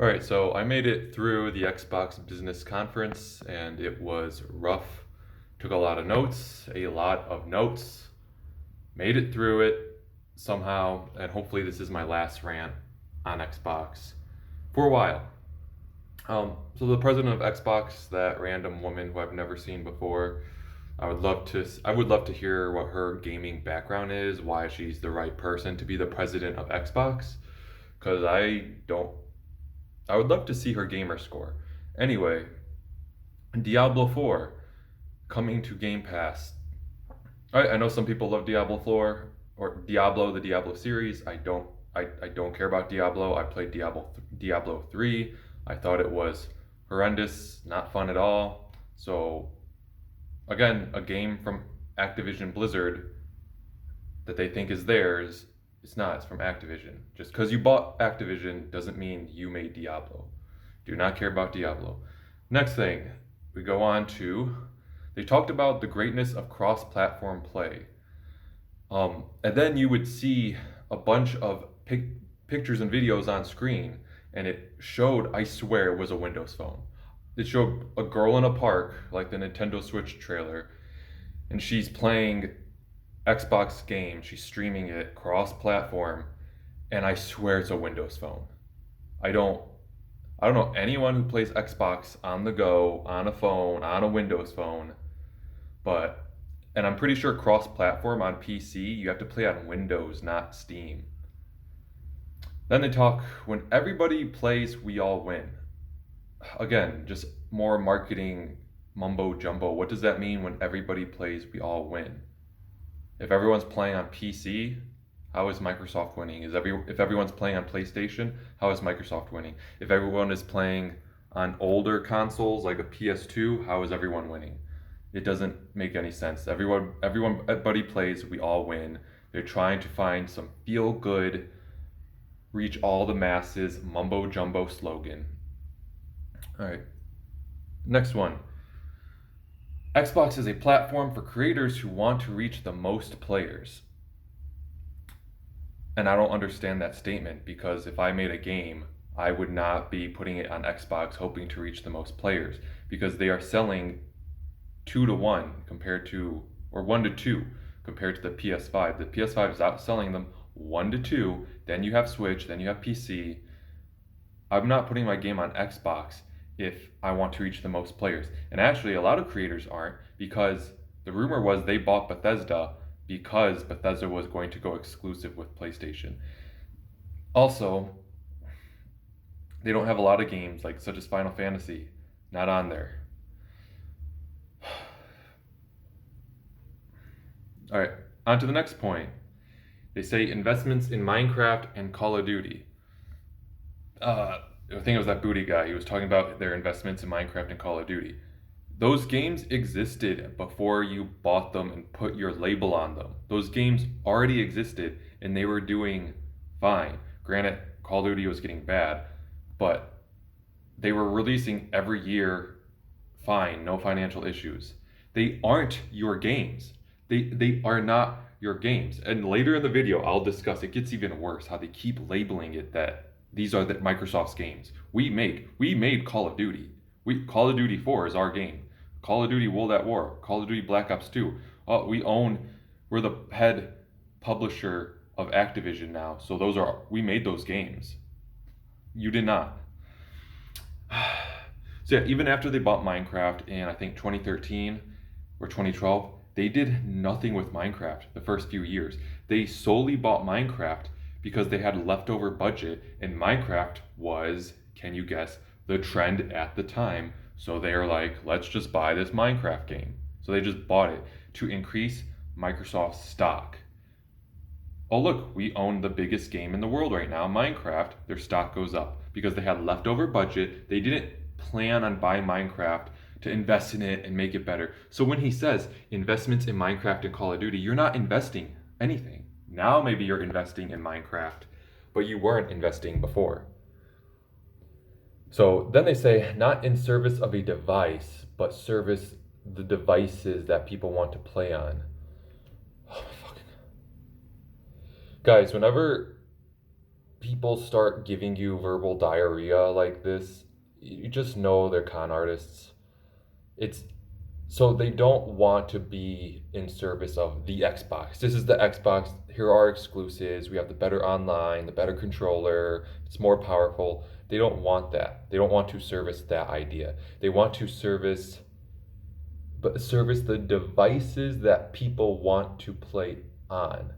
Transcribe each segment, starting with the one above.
All right, so I made it through the Xbox Business Conference and it was rough. Took a lot of notes, made it through it somehow, and hopefully this is my last rant on Xbox for a while. So the president of Xbox, that random woman who I've never seen before, I would love to hear what her gaming background is, why she's the right person to be the president of Xbox, because I would love to see her gamer score. Anyway, Diablo 4 coming to Game Pass. I know some people love Diablo 4 or Diablo, the Diablo series. I don't care about Diablo. I played Diablo 3. I thought it was horrendous, not fun at all. So again, a game from Activision Blizzard that they think is theirs. It's not, it's from Activision. Just because you bought Activision doesn't mean you made Diablo. Do not care about Diablo. Next thing, we go on to they talked about the greatness of cross platform play. And then you would see a bunch of pictures and videos on screen, and it showed, I swear, it was a Windows phone. It showed a girl in a park, like the Nintendo Switch trailer, and she's playing Xbox game. She's streaming it cross platform, and I swear it's a Windows phone. I don't I don't know anyone who plays Xbox on the go, on a phone, on a Windows phone, but and I'm pretty sure cross platform on PC, you have to play on Windows, not Steam. Then they talk when everybody plays, we all win. Again, just more marketing mumbo jumbo. What does that mean when everybody plays, we all win? If everyone's playing on PC, how is Microsoft winning? If everyone's playing on PlayStation, how is Microsoft winning? If everyone is playing on older consoles like a PS2, how is everyone winning? It doesn't make any sense. Everybody plays, we all win. They're trying to find some feel good, reach all the masses, mumbo jumbo slogan. All right. Next one. Xbox is a platform for creators who want to reach the most players. And I don't understand that statement because if I made a game, I would not be putting it on Xbox hoping to reach the most players because they are selling 2 to 1 compared to, or 1 to 2 compared to the PS5. The PS5 is outselling them 1 to 2. Then you have Switch, then you have PC. I'm not putting my game on Xbox if I want to reach the most players. And actually, a lot of creators aren't because the rumor was they bought Bethesda because Bethesda was going to go exclusive with PlayStation. Also, they don't have a lot of games like such as Final Fantasy, not on there. All right, on to the next point. They say investments in Minecraft and Call of Duty. I think it was that Booty guy. He was talking about their investments in Minecraft and Call of Duty. Those games existed before you bought them and put your label on them. Those games already existed and they were doing fine. Granted, Call of Duty was getting bad, but they were releasing every year fine, no financial issues. They aren't your games. They are not your games. And later in the video, I'll discuss it gets even worse how they keep labeling it that these are the Microsoft's games. We made Call of Duty. Call of Duty 4 is our game. Call of Duty World at War, Call of Duty Black Ops 2. We're the head publisher of Activision now. So we made those games. You did not. So yeah, even after they bought Minecraft in I think 2013 or 2012, they did nothing with Minecraft the first few years. They solely bought Minecraft because they had leftover budget and Minecraft was, can you guess, the trend at the time. So they're like, let's just buy this Minecraft game. So they just bought it to increase Microsoft's stock. Oh, look, we own the biggest game in the world right now, Minecraft. Their stock goes up because they had leftover budget. They didn't plan on buying Minecraft to invest in it and make it better. So when he says investments in Minecraft and Call of Duty, you're not investing anything. Now maybe you're investing in Minecraft, but you weren't investing before. So then they say, not in service of a device, but service the devices that people want to play on. Oh my fucking. Guys, whenever people start giving you verbal diarrhea like this, you just know they're con artists. It's so they don't want to be in service of the Xbox. This is the Xbox. Here are our exclusives. We have the better online, the better controller. It's more powerful. They don't want that. They don't want to service that idea. They want to service the devices that people want to play on.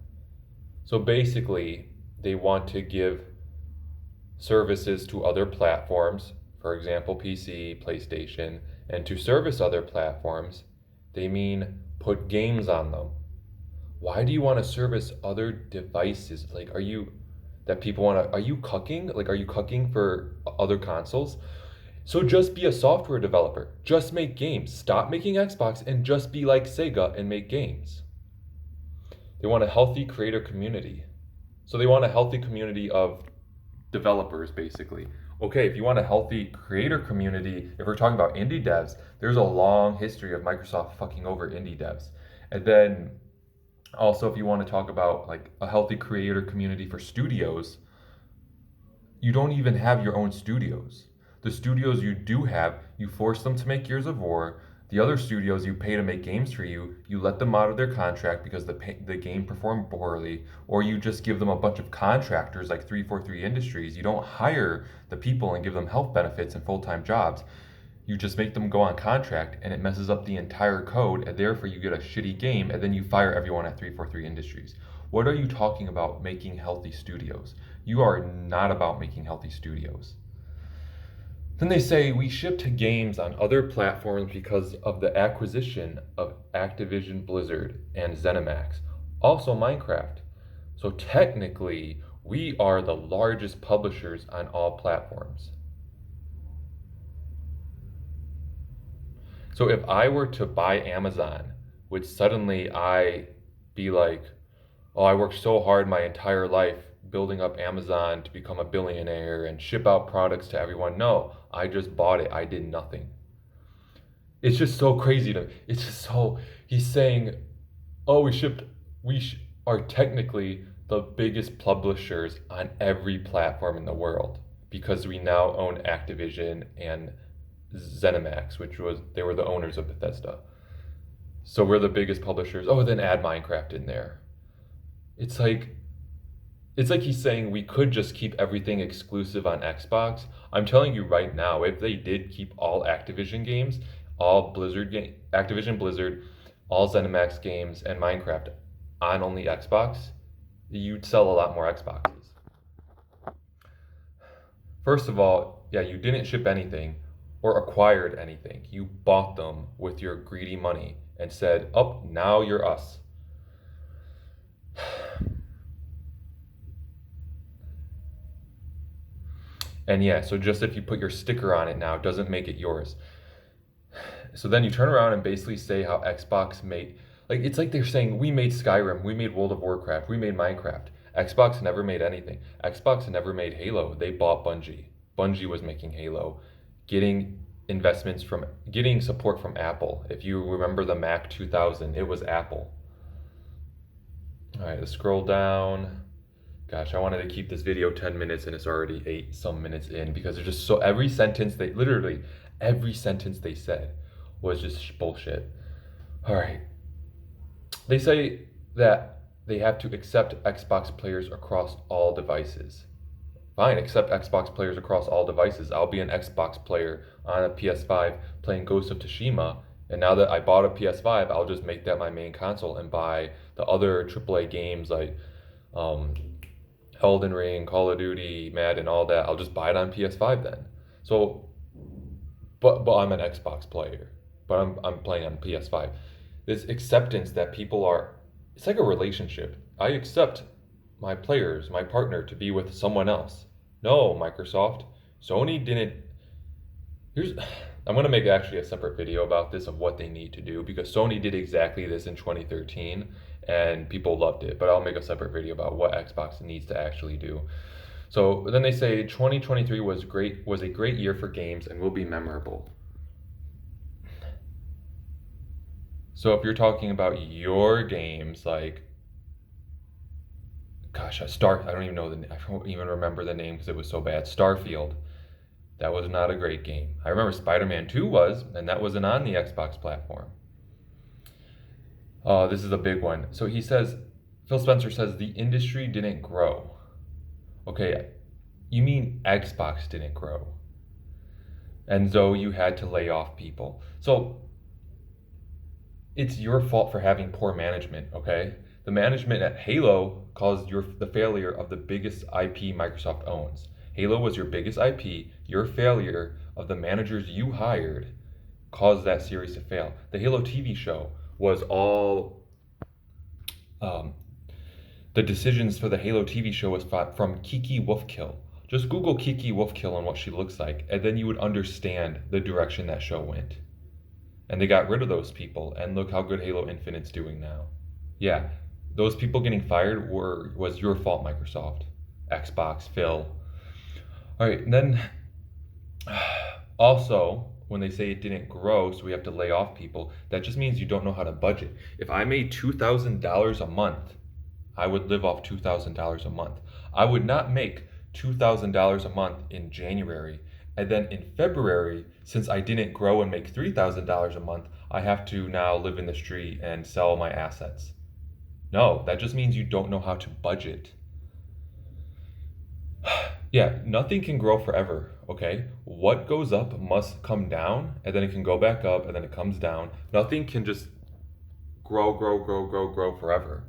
So basically, they want to give services to other platforms, for example, PC, PlayStation, and to service other platforms, they mean put games on them. Why do you want to service other devices? Like, that people want to, are you cucking? Like, are you cucking for other consoles? So just be a software developer. Just make games. Stop making Xbox and just be like Sega and make games. They want a healthy creator community. So they want a healthy community of developers, basically. Okay, if you want a healthy creator community, if we're talking about indie devs, there's a long history of Microsoft fucking over indie devs. And then also, if you want to talk about like a healthy creator community for studios, you don't even have your own studios. The studios you do have, you force them to make Gears of War. The other studios you pay to make games for you, you let them out of their contract because the game performed poorly, or you just give them a bunch of contractors like 343 Industries. You don't hire the people and give them health benefits and full-time jobs. You just make them go on contract and it messes up the entire code, and therefore you get a shitty game, and then you fire everyone at 343 Industries. What are you talking about making healthy studios? You are not about making healthy studios. Then they say we shipped games on other platforms because of the acquisition of Activision Blizzard and ZeniMax, also Minecraft. So technically, we are the largest publishers on all platforms. So if I were to buy Amazon, would suddenly I be like, oh, I worked so hard my entire life building up Amazon to become a billionaire and ship out products to everyone? No, I just bought it. I did nothing. It's just so crazy to me. It's just so, he's saying, oh, are technically the biggest publishers on every platform in the world because we now own Activision and ZeniMax, they were the owners of Bethesda. So we're the biggest publishers. Oh, then add Minecraft in there. It's like he's saying we could just keep everything exclusive on Xbox. I'm telling you right now, if they did keep all Activision games, Activision Blizzard, all ZeniMax games, and Minecraft on only Xbox, you'd sell a lot more Xboxes. First of all, yeah, you didn't ship anything or acquired anything. You bought them with your greedy money and said, oh, now you're us. And yeah, so just if you put your sticker on it now, doesn't make it yours. So then you turn around and basically say how Xbox made, like, it's like they're saying, we made Skyrim, we made World of Warcraft, we made Minecraft. Xbox never made anything. Xbox never made Halo. They bought Bungie. Bungie was making Halo, getting support from Apple. If you remember the Mac 2000, it was Apple. All right, let's scroll down. Gosh, I wanted to keep this video 10 minutes and it's already 8 some minutes in because there's just every sentence they said was just bullshit. All right. They say that they have to accept Xbox players across all devices. Fine, accept Xbox players across all devices. I'll be an Xbox player on a PS5 playing Ghost of Tsushima. And now that I bought a PS5, I'll just make that my main console and buy the other AAA games like Elden Ring, Call of Duty, Madden, all that. I'll just buy it on PS5 then. So, but I'm an Xbox player, but I'm playing on PS5. This acceptance that people are, it's like a relationship. I accept my players, my partner, to be with someone else. No, Microsoft, Sony didn't. I'm gonna make actually a separate video about this of what they need to do because Sony did exactly this in 2013 and people loved it. But I'll make a separate video about what Xbox needs to actually do. So then they say 2023 was a great year for games and will be memorable. So if you're talking about your games like gosh, I don't even know I don't even remember the name because it was so bad. Starfield. That was not a great game. I remember Spider-Man 2 was, and that wasn't on the Xbox platform. This is a big one. So Phil Spencer says the industry didn't grow. Okay, you mean Xbox didn't grow. And so you had to lay off people. So it's your fault for having poor management, okay? The management at Halo caused the failure of the biggest IP Microsoft owns. Halo was your biggest IP. Your failure of the managers you hired caused that series to fail. The Halo TV show was all the decisions for the Halo TV show was from Kiki Wolfkill. Just Google Kiki Wolfkill and what she looks like, and then you would understand the direction that show went. And they got rid of those people, and look how good Halo Infinite's doing now. Yeah, those people getting fired was your fault, Microsoft, Xbox, Phil. All right, and then also, when they say it didn't grow, so we have to lay off people, that just means you don't know how to budget. If I made $2,000 a month, I would live off $2,000 a month. I would not make $2,000 a month in January, and then in February, since I didn't grow and make $3,000 a month, I have to now live in the street and sell my assets. No, that just means you don't know how to budget. Yeah, nothing can grow forever, okay? What goes up must come down, and then it can go back up, and then it comes down. Nothing can just grow forever.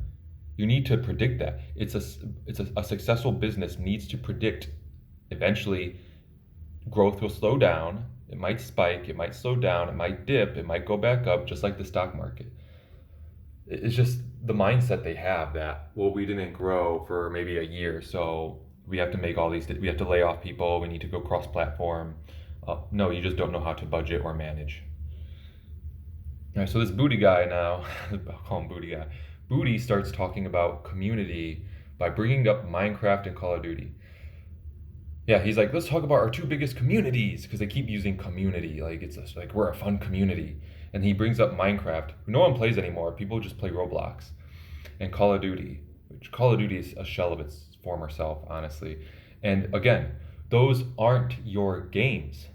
You need to predict that. A successful business needs to predict eventually growth will slow down. It might spike, it might slow down, it might dip, it might go back up, just like the stock market. It's just the mindset they have that, well, we didn't grow for maybe a year, so we have to make we have to lay off people, we need to go cross-platform. No, you just don't know how to budget or manage. All right, so this Booty guy now, I'll call him Booty guy. Booty starts talking about community by bringing up Minecraft and Call of Duty. Yeah, he's like, let's talk about our two biggest communities, because they keep using community, like it's like we're a fun community. And he brings up Minecraft. No one plays anymore. People just play Roblox. And Call of Duty, which Call of Duty is a shell of its former self, honestly. And again, those aren't your games.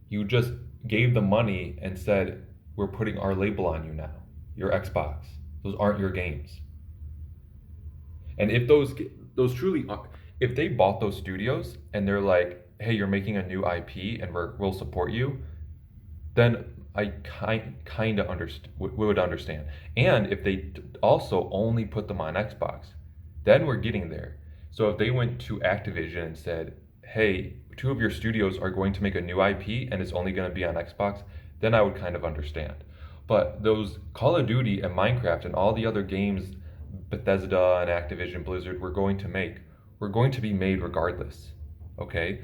You just gave the money and said, we're putting our label on you now, your Xbox. Those aren't your games. And if those truly are, if they bought those studios and they're like, hey, you're making a new IP and we'll support you, then I kind of would understand. And if they also only put them on Xbox, then we're getting there. So if they went to Activision and said, hey, two of your studios are going to make a new IP and it's only going to be on Xbox, then I would kind of understand. But those Call of Duty and Minecraft and all the other games Bethesda and Activision Blizzard were going to be made regardless. Okay?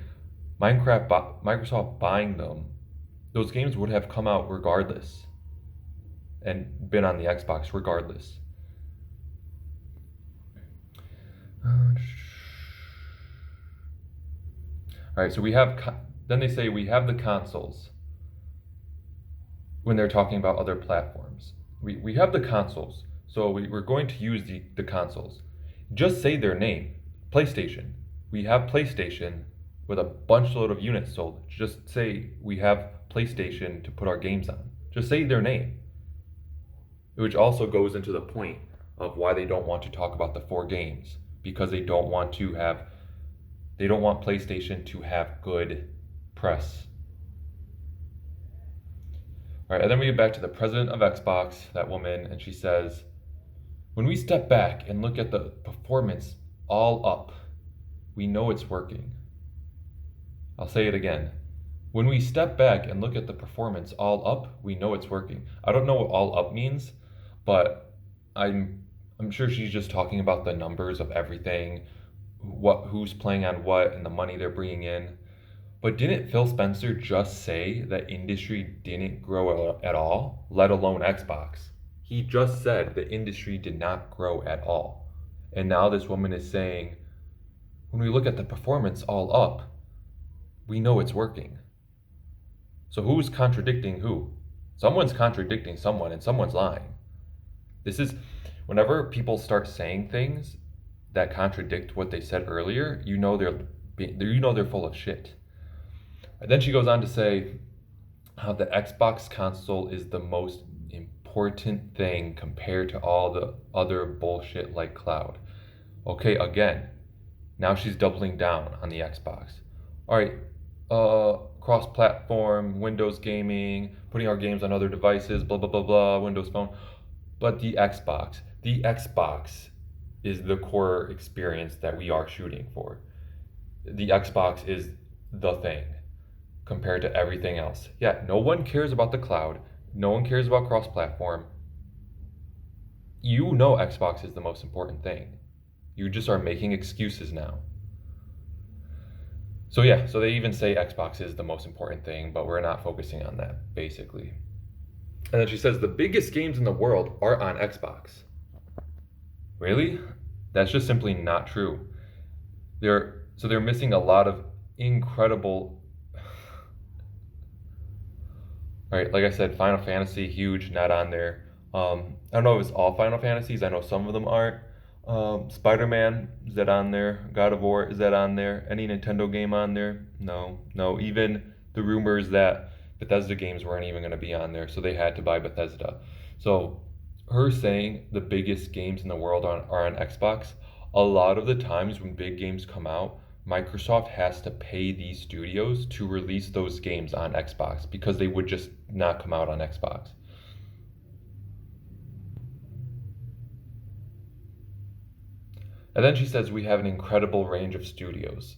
Microsoft buying them, those games would have come out regardless and been on the Xbox regardless. All right, so then they say we have the consoles when they're talking about other platforms. We have the consoles, so we're going to use the consoles. Just say their name, PlayStation. We have PlayStation with a bunch load of units sold. Just say we have PlayStation to put our games on. Just say their name. Which also goes into the point of why they don't want to talk about the 4 games, because they don't want PlayStation to have good press. All right, and then we get back to the president of Xbox, that woman, and she says, when we step back and look at the performance all up, we know it's working. I'll say it again. When we step back and look at the performance all up, we know it's working. I don't know what all up means, but I'm sure she's just talking about the numbers of everything, who's playing on what, and the money they're bringing in. But didn't Phil Spencer just say that industry didn't grow at all, let alone Xbox? He just said the industry did not grow at all. And now this woman is saying, when we look at the performance all up, we know it's working. So who's contradicting who? Someone's contradicting someone and someone's lying. This is, whenever people start saying things that contradict what they said earlier, they're full of shit. And then she goes on to say how the Xbox console is the most important thing compared to all the other bullshit like cloud. Okay, again, now she's doubling down on the Xbox. All right, cross-platform, Windows gaming, putting our games on other devices, blah blah blah blah, Windows Phone. But the Xbox is the core experience that we are shooting for. The Xbox is the thing compared to everything else. Yeah, no one cares about the cloud. No one cares about cross-platform. You know Xbox is the most important thing. You just are making excuses now. So yeah, so they even say Xbox is the most important thing, but we're not focusing on that, basically. And then she says the biggest games in the world are on Xbox. Really? That's just simply not true. They're missing a lot of incredible. All right, like I said, Final Fantasy, huge, not on there. I don't know if it's all Final Fantasies. I know some of them aren't. Spider-Man, is that on there? God of War, is that on there? Any Nintendo game on there? No. Even the rumors that Bethesda games weren't even going to be on there, so they had to buy Bethesda. So her saying the biggest games in the world are on Xbox, a lot of the times when big games come out, Microsoft has to pay these studios to release those games on Xbox because they would just not come out on Xbox. And then she says we have an incredible range of studios.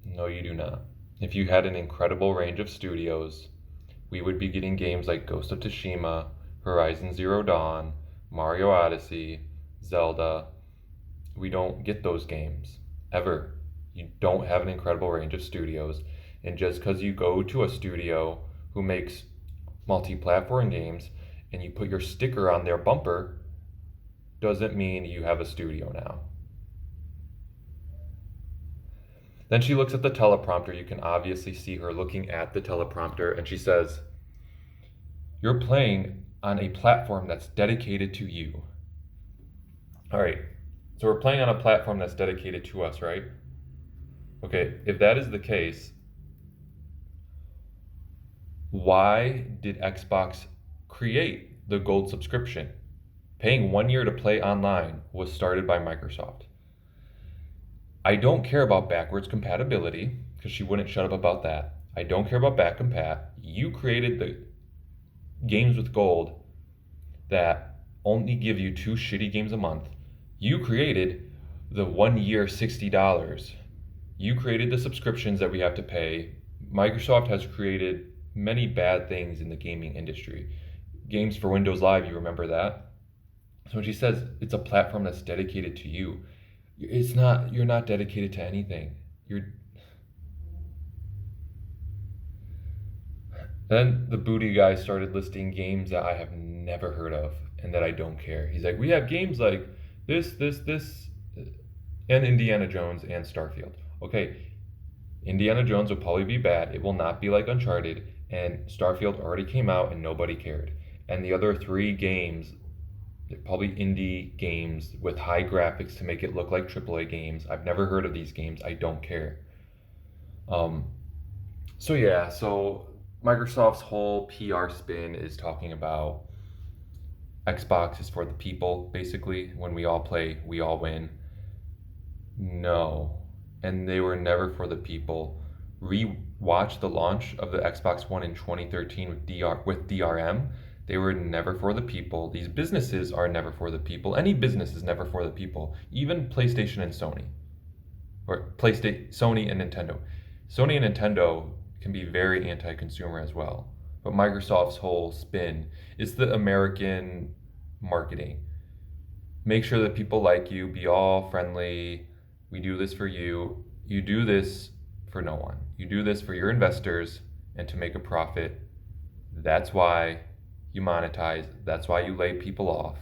No, you do not. If you had an incredible range of studios, we would be getting games like Ghost of Tsushima, Horizon Zero Dawn, Mario Odyssey, Zelda. We don't get those games, ever. You don't have an incredible range of studios. And just because you go to a studio who makes multi-platform games and you put your sticker on their bumper, doesn't mean you have a studio now. Then she looks at the teleprompter. You can obviously see her looking at the teleprompter, and she says, "You're playing on a platform that's dedicated to you." All right, so we're playing on a platform that's dedicated to us, right? Okay, if that is the case, why did Xbox create the gold subscription? Paying 1 year to play online was started by Microsoft. I don't care about backwards compatibility, because she wouldn't shut up about that. I don't care about back compat. You created the games with gold that only give you 2 shitty games a month. You created the 1 year $60. You created the subscriptions that we have to pay. Microsoft has created many bad things in the gaming industry. Games for Windows Live, you remember that? So when she says it's a platform that's dedicated to you, it's not. You're not dedicated to anything. Then the booty guy started listing games that I have never heard of and that I don't care. He's like, we have games like this, and Indiana Jones and Starfield. Okay, Indiana Jones will probably be bad. It will not be like Uncharted, and Starfield already came out and nobody cared. And the other 3 games, they're probably indie games with high graphics to make it look like AAA games. I've never heard of these games. I don't care. So Microsoft's whole PR spin is talking about Xbox is for the people, basically. When we all play, we all win. No. And they were never for the people. Rewatch the launch of the Xbox One in 2013 with DRM. They were never for the people. These businesses are never for the people. Any business is never for the people. Even PlayStation and Sony. Or Sony and Nintendo. Sony and Nintendo can be very anti-consumer as well. But Microsoft's whole spin is the American marketing. Make sure that people like you, be all friendly. We do this for you. You do this for no one. You do this for your investors and to make a profit. That's why you monetize. That's why you lay people off.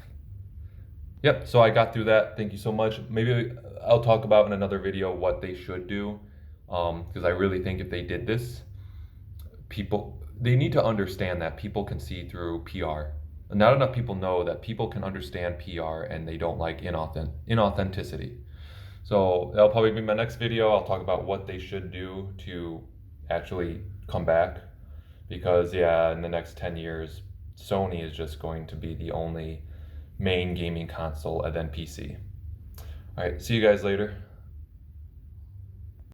Yep, so I got through that. Thank you so much. Maybe I'll talk about in another video what they should do, because I really think if they did this, they need to understand that people can see through PR. Not enough people know that people can understand PR and they don't like inauthenticity. So that'll probably be my next video. I'll talk about what they should do to actually come back. Because, yeah, in the next 10 years, Sony is just going to be the only main gaming console and then PC. All right, see you guys later.